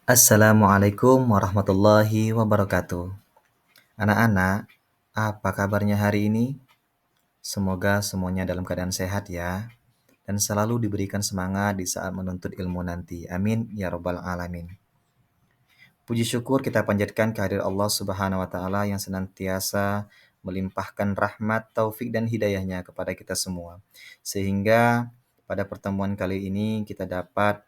Assalamualaikum warahmatullahi wabarakatuh. Anak-anak, apa kabarnya hari ini? Semoga semuanya dalam keadaan sehat ya, dan selalu diberikan semangat di saat menuntut ilmu nanti. Amin ya robbal alamin. Puji syukur kita panjatkan kehadirat Allah Subhanahu wa taala yang senantiasa melimpahkan rahmat, taufik dan hidayahnya kepada kita semua. Sehingga pada pertemuan kali ini kita dapat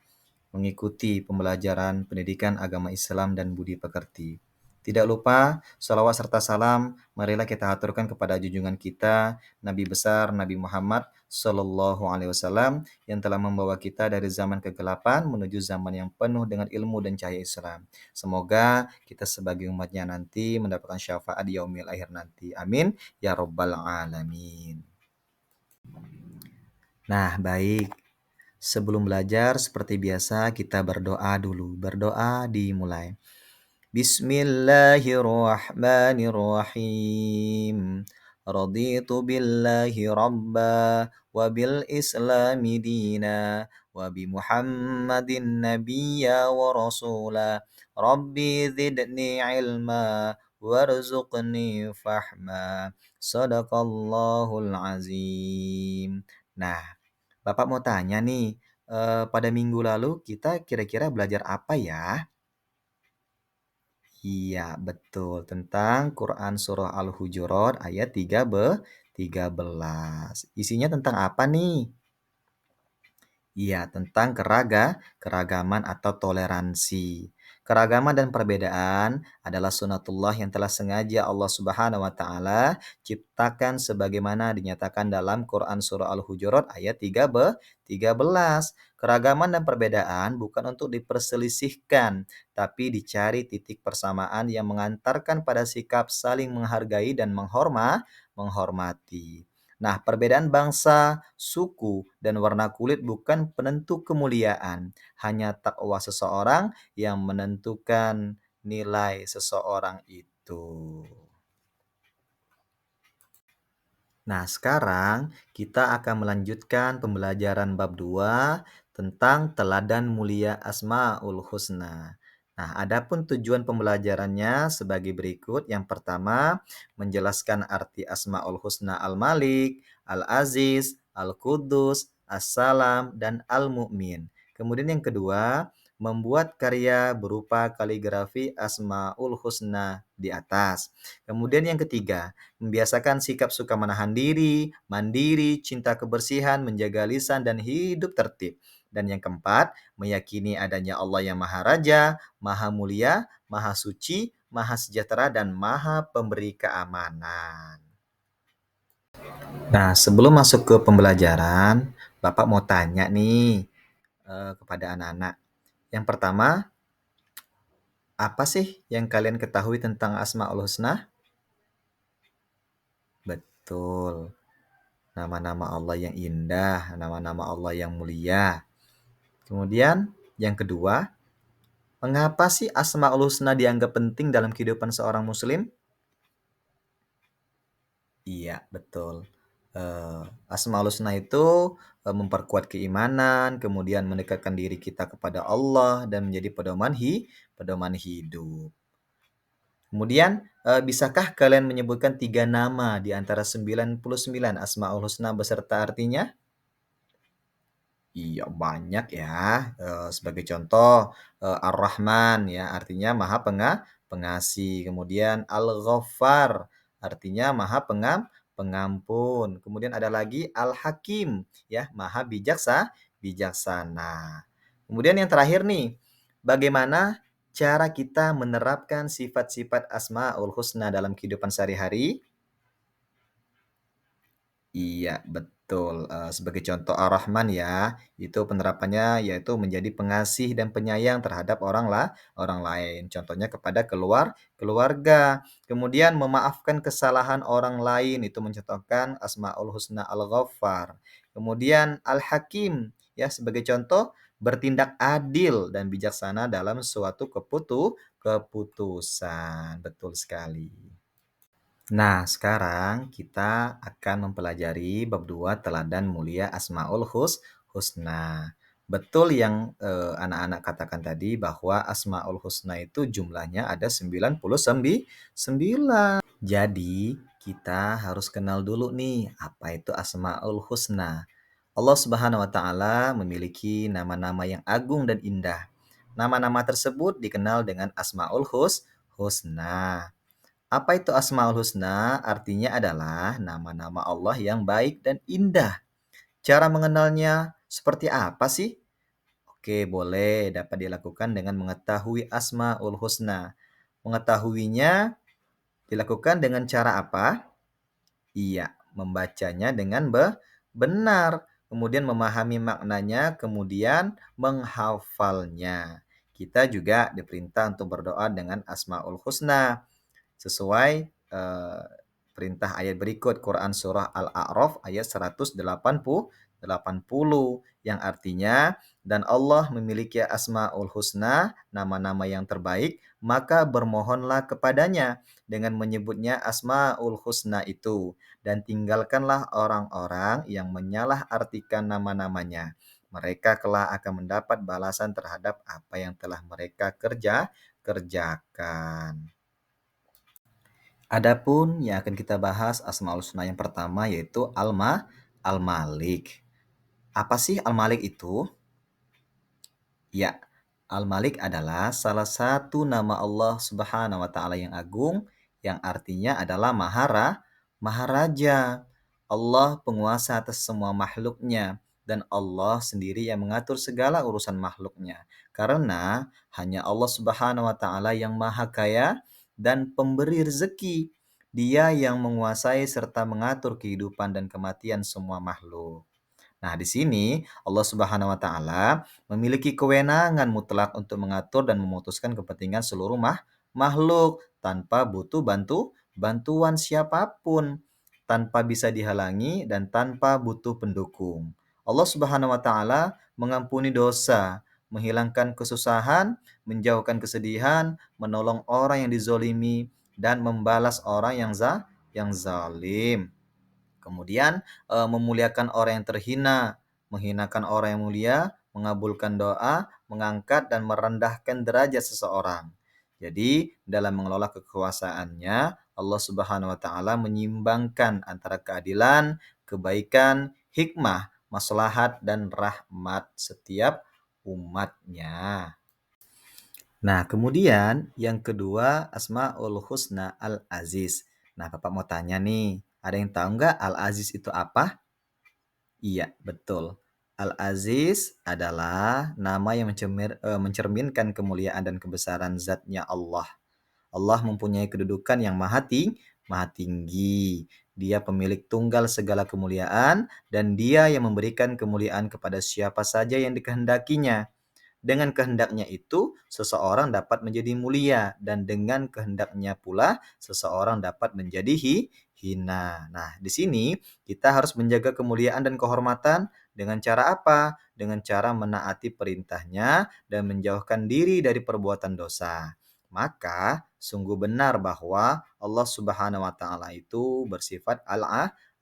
mengikuti pembelajaran pendidikan agama Islam dan budi pekerti. Tidak lupa, salawat serta salam marilah kita aturkan kepada junjungan kita, Nabi besar Nabi Muhammad Sallallahu Alaihi Wasallam yang telah membawa kita dari zaman kegelapan menuju zaman yang penuh dengan ilmu dan cahaya Islam. Semoga kita sebagai umatnya nanti mendapatkan syafaat di yaumil akhir nanti. Amin ya robbal alamin. Nah, baik. Sebelum belajar, seperti biasa kita berdoa dulu. Berdoa dimulai. Bismillahirrahmanirrahim. Raditu billahi rabba wa bil islami dina wa bi Muhammadin nabiyya wa rasula. Rabbi zidni ilma warzuqni fahma. Sadaqallahul azim. Nah, Bapak mau tanya nih, pada minggu lalu kita kira-kira belajar apa ya? Iya, betul. Tentang Quran Surah Al-Hujurat ayat 13. Isinya tentang apa nih? Iya, tentang keragaman atau toleransi. Keragaman dan perbedaan adalah sunatullah yang telah sengaja Allah Subhanahu wa taala ciptakan sebagaimana dinyatakan dalam Quran surah Al-Hujurat ayat 13. Keragaman dan perbedaan bukan untuk diperselisihkan, tapi dicari titik persamaan yang mengantarkan pada sikap saling menghargai dan menghormati. Nah, perbedaan bangsa, suku, dan warna kulit bukan penentu kemuliaan. Hanya takwa seseorang yang menentukan nilai seseorang itu. Nah, sekarang kita akan melanjutkan pembelajaran bab 2 tentang teladan mulia Asmaul Husna. Nah, adapun tujuan pembelajarannya sebagai berikut. Yang pertama, menjelaskan arti Asmaul Husna Al-Malik, Al-Aziz, Al-Qudus, As-Salam, dan Al-Mu'min. Kemudian yang kedua, membuat karya berupa kaligrafi Asmaul Husna di atas. Kemudian yang ketiga, membiasakan sikap suka menahan diri, mandiri, cinta kebersihan, menjaga lisan, dan hidup tertib. Dan yang keempat, meyakini adanya Allah yang Maha Raja, Maha Mulia, Maha Suci, Maha Sejahtera, dan Maha Pemberi Keamanan. Nah, sebelum masuk ke pembelajaran, Bapak mau tanya nih kepada anak-anak. Yang pertama, apa sih yang kalian ketahui tentang Asmaul Husna? Betul. Nama-nama Allah yang indah, nama-nama Allah yang mulia. Kemudian yang kedua, mengapa sih Asmaul Husna dianggap penting dalam kehidupan seorang muslim? Iya, betul. Asmaul Husna itu memperkuat keimanan, kemudian mendekatkan diri kita kepada Allah dan menjadi pedoman hidup. Kemudian, bisakah kalian menyebutkan 3 nama di antara 99 Asmaul Husna beserta artinya? Iya, banyak ya. Sebagai contoh, Ar-Rahman ya, artinya Maha Pengasih. Kemudian Al-Ghaffar, artinya Maha Pengampun. Kemudian ada lagi Al-Hakim, ya, Maha Bijaksana. Kemudian yang terakhir nih, bagaimana cara kita menerapkan sifat-sifat Asmaul Husna dalam kehidupan sehari-hari? Iya, betul. Sebagai contoh Ar-Rahman ya, itu penerapannya yaitu menjadi pengasih dan penyayang terhadap orang lain. Contohnya kepada keluarga. Kemudian memaafkan kesalahan orang lain, itu mencontohkan Asmaul Husna Al-Ghaffar. Kemudian Al-Hakim, ya sebagai contoh bertindak adil dan bijaksana dalam suatu keputusan. Betul sekali. Nah, sekarang kita akan mempelajari bab 2 teladan mulia Asmaul Husna. Betul yang anak-anak katakan tadi bahwa Asmaul Husna itu jumlahnya ada 99. Jadi, kita harus kenal dulu nih apa itu Asmaul Husna. Allah Subhanahu wa taala memiliki nama-nama yang agung dan indah. Nama-nama tersebut dikenal dengan Husna. Apa itu Asmaul Husna? Artinya adalah nama-nama Allah yang baik dan indah. Cara mengenalnya seperti apa sih? Oke, boleh dapat dilakukan dengan mengetahui Asmaul Husna. Mengetahuinya dilakukan dengan cara apa? Iya, membacanya dengan benar, kemudian memahami maknanya, kemudian menghafalnya. Kita juga diperintah untuk berdoa dengan Asmaul Husna sesuai perintah ayat berikut Quran surah Al-A'raf ayat 180 yang artinya dan Allah memiliki Asmaul Husna, nama-nama yang terbaik, maka bermohonlah kepadanya dengan menyebutnya Asmaul Husna itu dan tinggalkanlah orang-orang yang menyalahartikan nama-namanya. Mereka kelak akan mendapat balasan terhadap apa yang telah mereka kerjakan. Adapun yang akan kita bahas Asmaul Husna yang pertama yaitu Al-Malik. Apa sih Al-Malik itu? Ya, Al-Malik adalah salah satu nama Allah Subhanahu wa taala yang agung yang artinya adalah Maharaja. Allah penguasa atas semua makhluknya dan Allah sendiri yang mengatur segala urusan makhluknya. Karena hanya Allah Subhanahu wa taala yang Maha Kaya dan pemberi rezeki. Dia yang menguasai serta mengatur kehidupan dan kematian semua makhluk. Nah, di sini Allah Subhanahu wa taala memiliki kewenangan mutlak untuk mengatur dan memutuskan kepentingan seluruh makhluk tanpa butuh bantuan siapapun, tanpa bisa dihalangi dan tanpa butuh pendukung. Allah Subhanahu wa taala mengampuni dosa, menghilangkan kesusahan, menjauhkan kesedihan, menolong orang yang dizolimi dan membalas orang yang zalim. Kemudian memuliakan orang yang terhina, menghinakan orang yang mulia, mengabulkan doa, mengangkat dan merendahkan derajat seseorang. Jadi, dalam mengelola kekuasaannya, Allah Subhanahu wa taala menyimbangkan antara keadilan, kebaikan, hikmah, maslahat dan rahmat setiap umatnya. Nah, kemudian yang kedua Asmaul Husna Al-Aziz. Nah, Bapak mau tanya nih, ada yang tahu nggak Al-Aziz itu apa? Iya, betul. Al-Aziz adalah nama yang mencerminkan kemuliaan dan kebesaran zatnya Allah. Allah mempunyai kedudukan yang maha tinggi. Dia pemilik tunggal segala kemuliaan dan dia yang memberikan kemuliaan kepada siapa saja yang dikehendakinya. Dengan kehendaknya itu, seseorang dapat menjadi mulia dan dengan kehendaknya pula seseorang dapat menjadi hina. Nah, di sini kita harus menjaga kemuliaan dan kehormatan dengan cara apa? Dengan cara menaati perintahnya dan menjauhkan diri dari perbuatan dosa. Maka sungguh benar bahwa Allah Subhanahu wa taala itu bersifat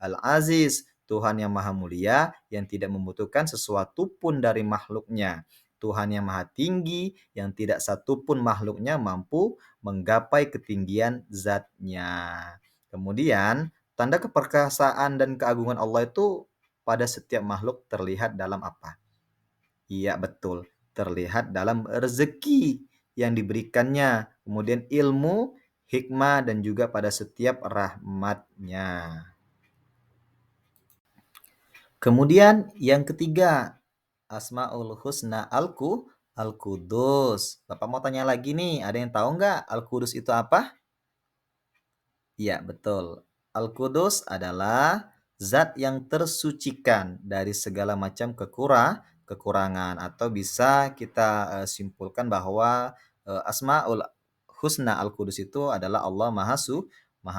Al-Aziz, Tuhan yang maha mulia yang tidak membutuhkan sesuatu pun dari makhluknya. Tuhan yang maha tinggi yang tidak satupun makhluknya mampu menggapai ketinggian zatnya. Kemudian, tanda keperkasaan dan keagungan Allah itu pada setiap makhluk terlihat dalam apa? Iya, betul. Terlihat dalam rezeki yang diberikannya, kemudian ilmu, hikmah, dan juga pada setiap rahmatnya. Kemudian yang ketiga, Asmaul Husna Al-Qudus. Bapak mau tanya lagi nih, ada yang tahu nggak Al-Qudus itu apa? Iya, betul. Al-Qudus adalah zat yang tersucikan dari segala macam kekurangan atau bisa kita simpulkan bahwa Asmaul Husna Al-Qudus itu adalah Allah Maha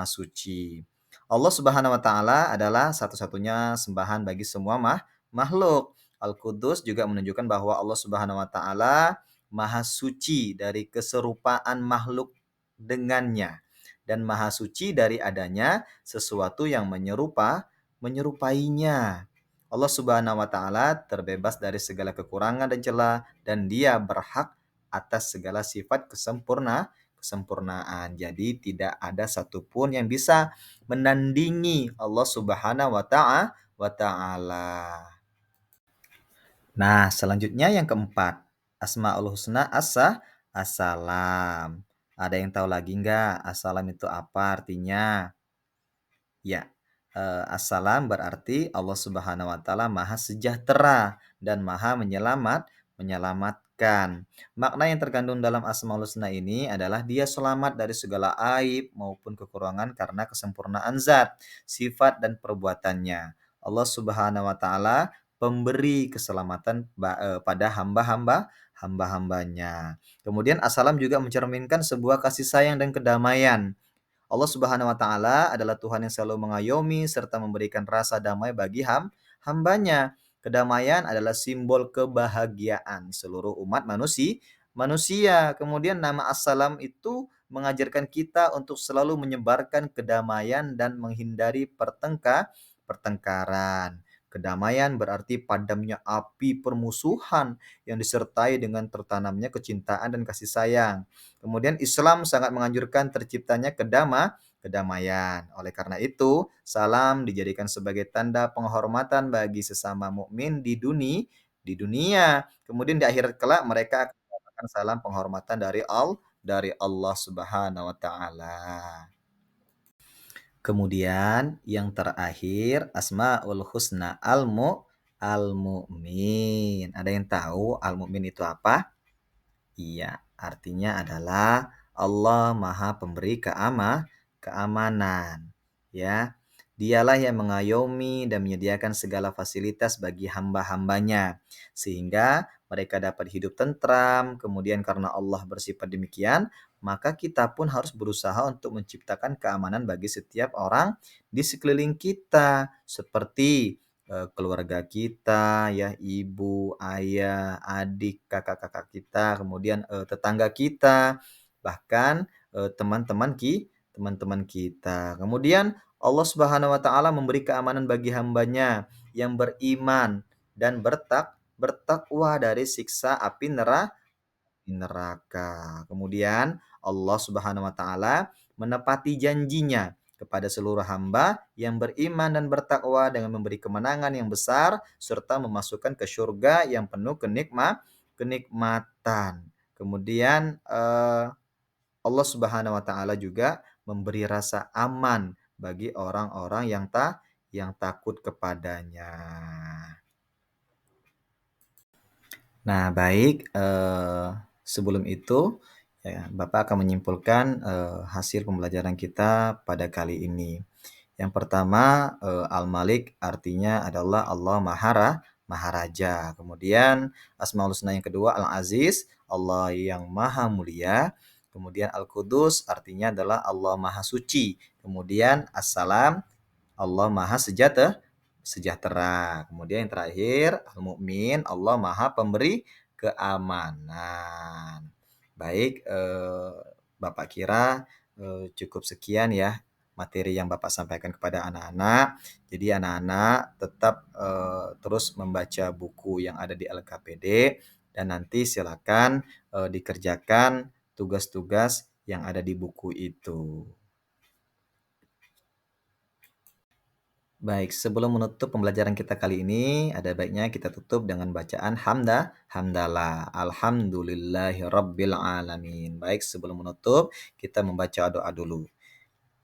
Suci. Allah Subhanahu wa taala adalah satu-satunya sembahan bagi semua makhluk. Al-Qudus juga menunjukkan bahwa Allah Subhanahu wa taala Maha Suci dari keserupaan makhluk dengannya dan maha suci dari adanya sesuatu yang menyerupainya. Allah Subhanahu wa taala terbebas dari segala kekurangan dan celah dan Dia berhak atas segala sifat kesempurnaan. Jadi tidak ada satupun yang bisa menandingi Allah Subhanahu wa taala. Nah, selanjutnya yang keempat, Asmaul Husna Assalam. Ada yang tahu lagi nggak Assalam itu apa artinya? Ya, assalam berarti Allah Subhanahu wa taala Maha Sejahtera dan Maha menyelamatkan. Makna yang terkandung dalam Asmaul Husna ini adalah Dia selamat dari segala aib maupun kekurangan karena kesempurnaan zat, sifat dan perbuatannya. Allah Subhanahu wa taala pemberi keselamatan pada hamba-hambanya. Kemudian assalam juga mencerminkan sebuah kasih sayang dan kedamaian. Allah Subhanahu wa taala adalah Tuhan yang selalu mengayomi serta memberikan rasa damai bagi hambanya. Kedamaian adalah simbol kebahagiaan seluruh umat manusia. Kemudian nama Assalam itu mengajarkan kita untuk selalu menyebarkan kedamaian dan menghindari pertengkaran. Kedamaian berarti padamnya api permusuhan yang disertai dengan tertanamnya kecintaan dan kasih sayang. Kemudian Islam sangat menganjurkan terciptanya kedamaian. Oleh karena itu, salam dijadikan sebagai tanda penghormatan bagi sesama mukmin di dunia. Kemudian di akhirat kelak mereka akan mendapatkan salam penghormatan dari Allah Subhanahu wa taala. Kemudian yang terakhir Asmaul Husna Al-Mu'min. Ada yang tahu Al-Mu'min itu apa? Iya, artinya adalah Allah Maha Pemberi keamanan. Ya, Dialah yang mengayomi dan menyediakan segala fasilitas bagi hamba-hambanya sehingga mereka dapat hidup tentram. Kemudian karena Allah bersifat demikian, maka kita pun harus berusaha untuk menciptakan keamanan bagi setiap orang di sekeliling kita, seperti keluarga kita ya, ibu, ayah, adik, kakak-kakak kita, kemudian tetangga kita, bahkan teman-teman kita. Kemudian Allah Subhanahu wa taala memberi keamanan bagi hambanya yang beriman dan bertakwa dari siksa api neraka. Kemudian Allah Subhanahu wa taala menepati janjinya kepada seluruh hamba yang beriman dan bertakwa dengan memberi kemenangan yang besar serta memasukkan ke surga yang penuh kenikmatan. Kemudian Allah Subhanahu wa taala juga memberi rasa aman bagi orang-orang yang takut kepadanya. Nah, baik, sebelum itu, ya, Bapak akan menyimpulkan, hasil pembelajaran kita pada kali ini. Yang pertama, Al-Malik artinya adalah Allah Maharaja. Kemudian Asmaul Husna yang kedua Al-Aziz, Allah yang Maha Mulia. Kemudian Al-Qudus artinya adalah Allah Maha Suci. Kemudian As-Salam, Allah Maha sejahtera. Kemudian yang terakhir, Al-Mu'min, Allah Maha Pemberi keamanan. Baik, Bapak kira cukup sekian ya materi yang Bapak sampaikan kepada anak-anak. Jadi anak-anak tetap terus membaca buku yang ada di LKPD dan nanti silakan dikerjakan tugas-tugas yang ada di buku itu. Baik, sebelum menutup pembelajaran kita kali ini, ada baiknya kita tutup dengan bacaan hamdalah. Alhamdulillahi rabbil alamin. Baik, sebelum menutup, kita membaca doa dulu.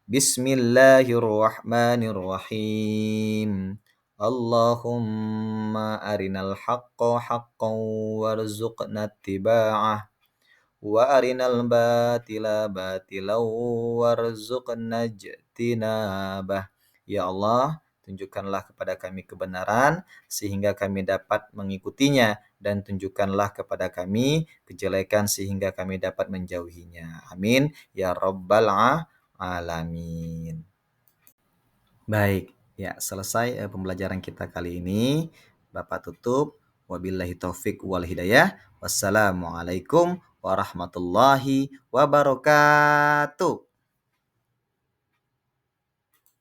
Bismillahirrahmanirrahim. Allahumma arinal haqqa haqqan warzuqna ittiba'ah. Wa arinal batila batilan warzuqna ijtinabah. Ya Allah, tunjukkanlah kepada kami kebenaran sehingga kami dapat mengikutinya dan tunjukkanlah kepada kami kejelekan sehingga kami dapat menjauhinya. Amin ya rabbal alamin. Baik, ya selesai pembelajaran kita kali ini. Bapak tutup. Wabillahi taufik wal hidayah. Wassalamualaikum warahmatullahi wabarakatuh.